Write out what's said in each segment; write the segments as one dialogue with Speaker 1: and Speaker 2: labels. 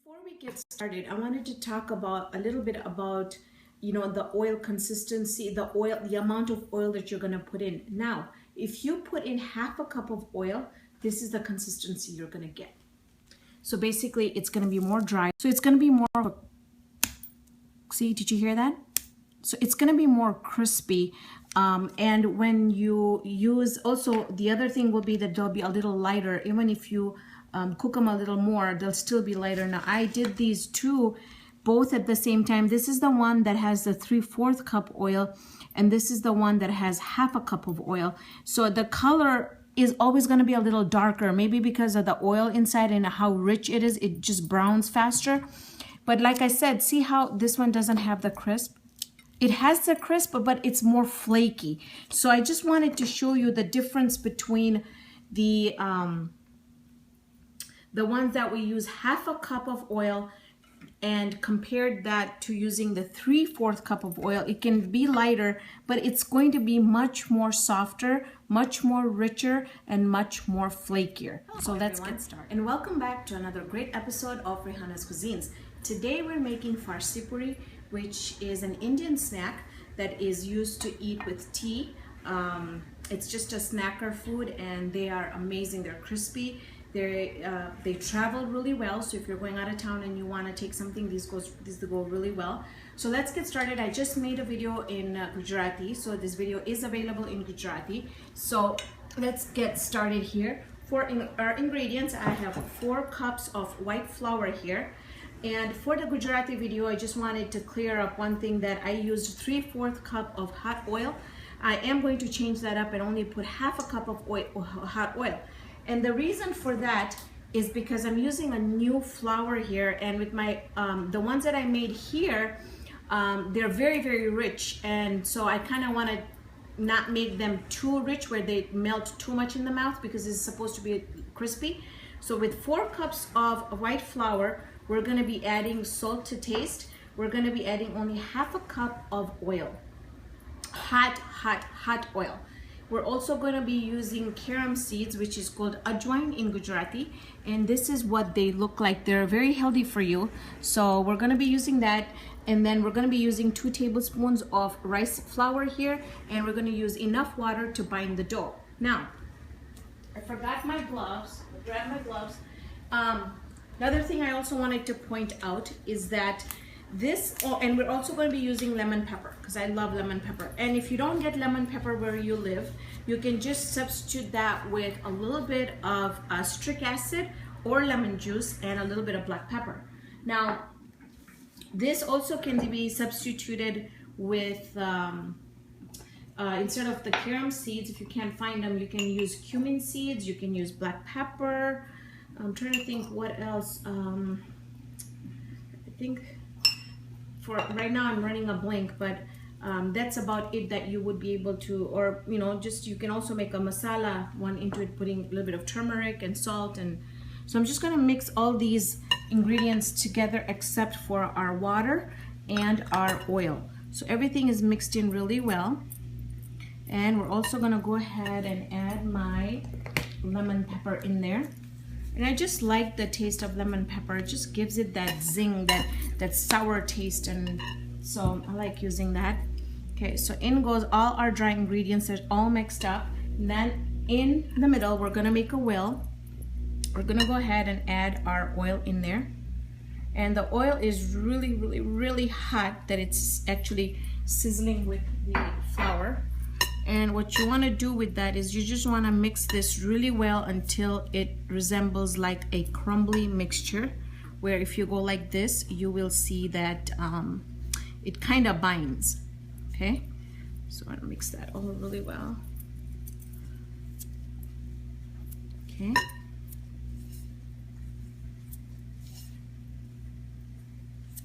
Speaker 1: Before we get started, I wanted to talk about a little bit about, the oil consistency, the amount of oil that you're going to put in. Now, if you put in half a cup of oil, this is the consistency you're going to get. So basically, it's going to be more dry. So it's going to be more of a, see, did you hear that? So it's going to be more crispy. And when you use, also the other thing will be that they'll be a little lighter. Even if you cook them a little more, they'll still be lighter. Now I did these two both at the same time. This is the one that has the 3/4 cup oil, and this is the one that has half a cup of oil. So the color is always going to be a little darker, maybe because of the oil inside and how rich it is. It just browns faster. But like I said, see how this one doesn't have the crisp? It has the crisp, but it's more flaky. So I just wanted to show you the difference between the ones that we use half a cup of oil and compared that to using the 3/4 cup of oil. It can be lighter, but it's going to be much more softer, much more richer, and much more flakier. So let's get started. And welcome back to another great episode of Rehana's Cuisines. Today we're making Farsi Puri, which is an Indian snack that is used to eat with tea. It's just a snacker food, and they are amazing. They're crispy. They travel really well. So if you're going out of town and you want to take something, these go really well. So let's get started. I just made a video in Gujarati, so this video is available in Gujarati. So let's get started here. For our ingredients, I have 4 cups of white flour here. And for the Gujarati video, I just wanted to clear up one thing, that I used 3/4 cup of hot oil. I am going to change that up and only put half a cup of hot oil. And the reason for that is because I'm using a new flour here, and with my the ones that I made here, they're very, very rich, and so I kind of want to not make them too rich where they melt too much in the mouth, because it's supposed to be crispy. So with 4 cups of white flour, we're going to be adding salt to taste. We're going to be adding only half a cup of oil, hot oil. We're also going to be using carom seeds, which is called ajwain in Gujarati, and this is what they look like. They're very healthy for you, so we're going to be using that. And then we're going to be using 2 tablespoons of rice flour here, and we're going to use enough water to bind the dough. Now, I forgot my gloves. I'll grab my gloves. Another thing I also wanted to point out is that and we're also going to be using lemon pepper, because I love lemon pepper. And if you don't get lemon pepper where you live, you can just substitute that with a little bit of citric acid or lemon juice and a little bit of black pepper. Now, this also can be substituted with instead of the carom seeds, if you can't find them, you can use cumin seeds, you can use black pepper. I'm trying to think what else. I think for right now I'm running a blank, but that's about it that you would be able to, or just you can also make a masala one into it, putting a little bit of turmeric and salt. And so I'm just going to mix all these ingredients together except for our water and our oil. So everything is mixed in really well. And we're also going to go ahead and add my lemon pepper in there. And I just like the taste of lemon pepper. It just gives it that zing, that sour taste, and so I like using that. Okay, so in goes all our dry ingredients. They're all mixed up. And then in the middle, we're gonna make a well. We're gonna go ahead and add our oil in there. And the oil is really, really, really hot, that it's actually sizzling with the flour. And what you want to do with that is you just want to mix this really well until it resembles like a crumbly mixture, where if you go like this, you will see that it kind of binds. Okay, so I'm gonna mix that all really well. Okay.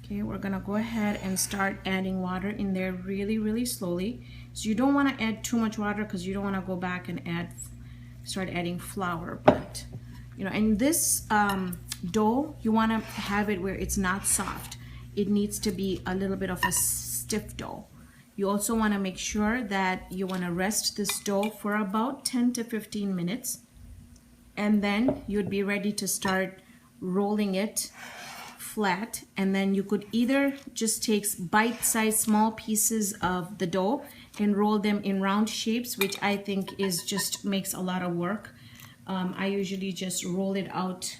Speaker 1: Okay, we're gonna go ahead and start adding water in there really, really slowly. So you don't want to add too much water, because you don't want to go back and start adding flour. But and this dough, you want to have it where it's not soft. It needs to be a little bit of a stiff dough. You also want to make sure that you want to rest this dough for about 10 to 15 minutes, and then you'd be ready to start rolling it flat, and then you could either just take bite-sized small pieces of the dough and roll them in round shapes, which I think is just makes a lot of work. I usually just roll it out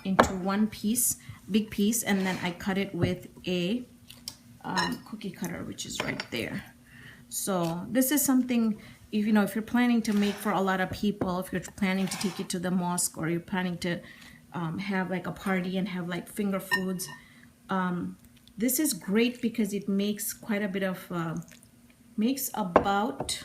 Speaker 1: into one piece, big piece, and then I cut it with a cookie cutter, which is right there. So this is something, if you're planning to make for a lot of people, if you're planning to take it to the mosque, or you're planning to have like a party and have like finger foods, this is great because it makes quite a bit of makes about,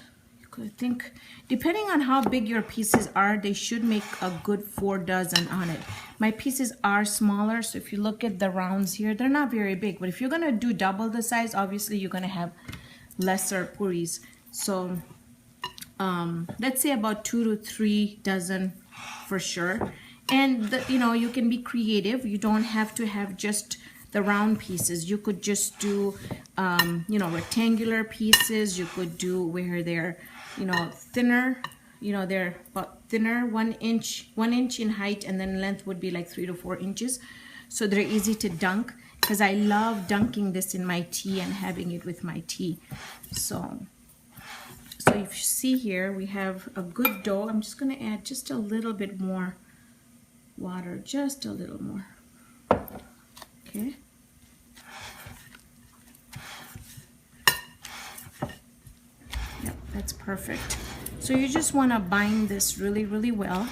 Speaker 1: I think, depending on how big your pieces are, they should make a good 4 dozen on it. My pieces are smaller, so if you look at the rounds here, they're not very big, but if you're gonna do double the size, obviously you're gonna have lesser puris. So let's say about 2 to 3 dozen for sure. And you can be creative. You don't have to have just the round pieces. You could just do rectangular pieces. You could do where they're thinner, they're about thinner, 1 inch in height, and then length would be like 3 to 4 inches. So they're easy to dunk, because I love dunking this in my tea and having it with my tea. So if you see here, we have a good dough. I'm just going to add just a little bit more water, just a little more. Okay. Yep, that's perfect. So you just want to bind this really, really well.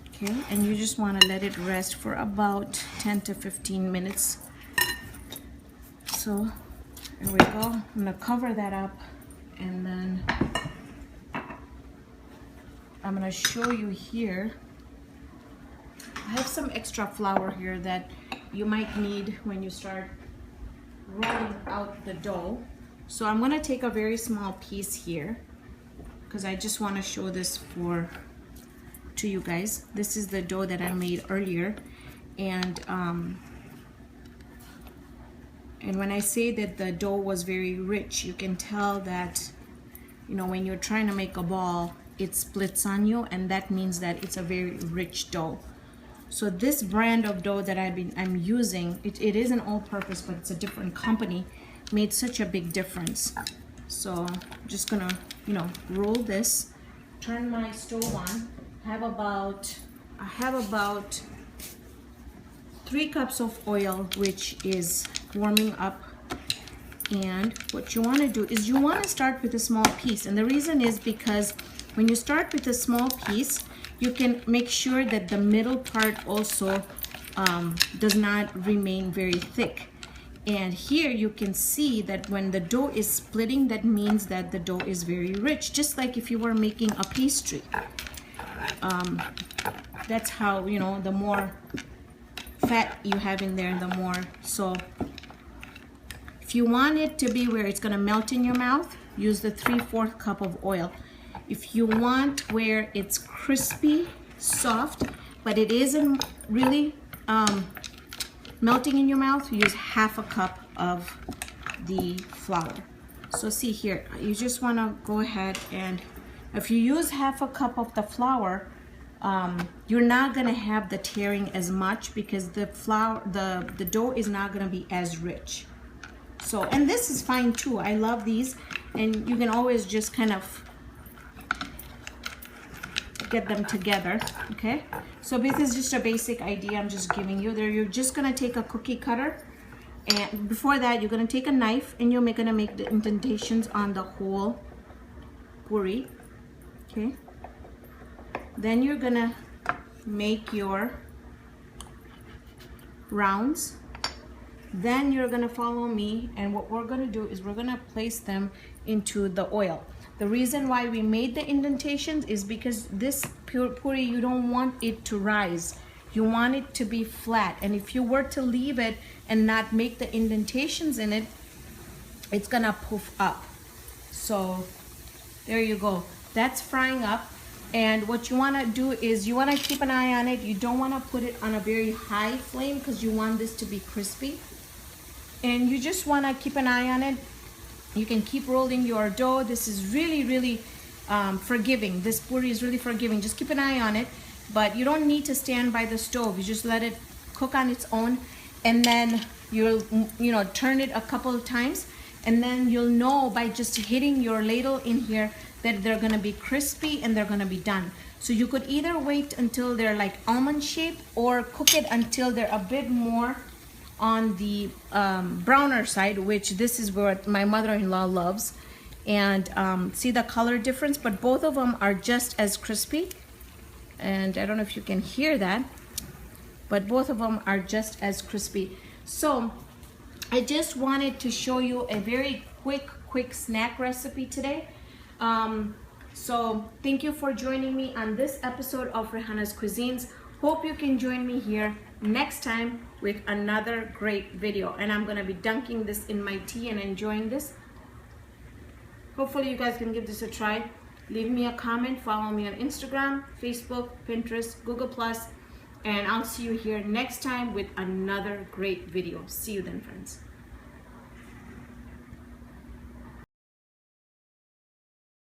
Speaker 1: Okay, and you just want to let it rest for about 10 to 15 minutes. So there we go. I'm going to cover that up, and then I'm going to show you here. I have some extra flour here that you might need when you start rolling out the dough. So I'm going to take a very small piece here, because I just want to show this to you guys. This is the dough that I made earlier, and when I say that the dough was very rich, you can tell that when you're trying to make a ball, it splits on you, and that means that it's a very rich dough. So this brand of dough that I'm using, it is an all-purpose, but it's a different company, made such a big difference. So I'm just gonna roll this, turn my stove on. I have about 3 cups of oil, which is warming up. And what you want to do is you want to start with a small piece, and the reason is because when you start with a small piece, you can make sure that the middle part also does not remain very thick. And here you can see that when the dough is splitting, that means that the dough is very rich, just like if you were making a pastry. That's how, the more fat you have in there, the more. So if you want it to be where it's going to melt in your mouth, use the 3/4 cup of oil. If you want where it's crispy, soft, but it isn't really melting in your mouth, use 1/2 cup of the flour. So see here, you just want to go ahead, and if you use 1/2 cup of the flour, you're not going to have the tearing as much, because the dough is not going to be as rich. So, and this is fine too. I love these, and you can always just kind of get them together. Okay, so this is just a basic idea I'm just giving you. There, you're just going to take a cookie cutter, and before that you're going to take a knife, and you're going to make the indentations on the whole puri. Okay, then you're going to make your rounds. Then you're going to follow me, and what we're going to do is we're going to place them into the oil. The reason why we made the indentations is because this puri, you don't want it to rise. You want it to be flat, and if you were to leave it and not make the indentations in it, it's gonna poof up. So there you go. That's frying up, and what you want to do is you want to keep an eye on it. You don't want to put it on a very high flame, because you want this to be crispy, and you just want to keep an eye on it. You can keep rolling your dough. This is really, really forgiving. This puri is really forgiving. Just keep an eye on it, but you don't need to stand by the stove. You just let it cook on its own, and then you'll turn it a couple of times, and then you'll know by just hitting your ladle in here that they're gonna be crispy and they're gonna be done. So you could either wait until they're like almond shaped or cook it until they're a bit more on the browner side, which this is what my mother-in-law loves. And see the color difference, but both of them are just as crispy. And I don't know if you can hear that, but both of them are just as crispy. So I just wanted to show you a very quick snack recipe today. So thank you for joining me on this episode of Rehana's Cuisines. Hope you can join me here next time with another great video. And I'm gonna be dunking this in my tea and enjoying this. Hopefully you guys can give this a try. Leave me a comment, follow me on Instagram, Facebook, Pinterest, Google+, and I'll see you here next time with another great video. See you then, friends.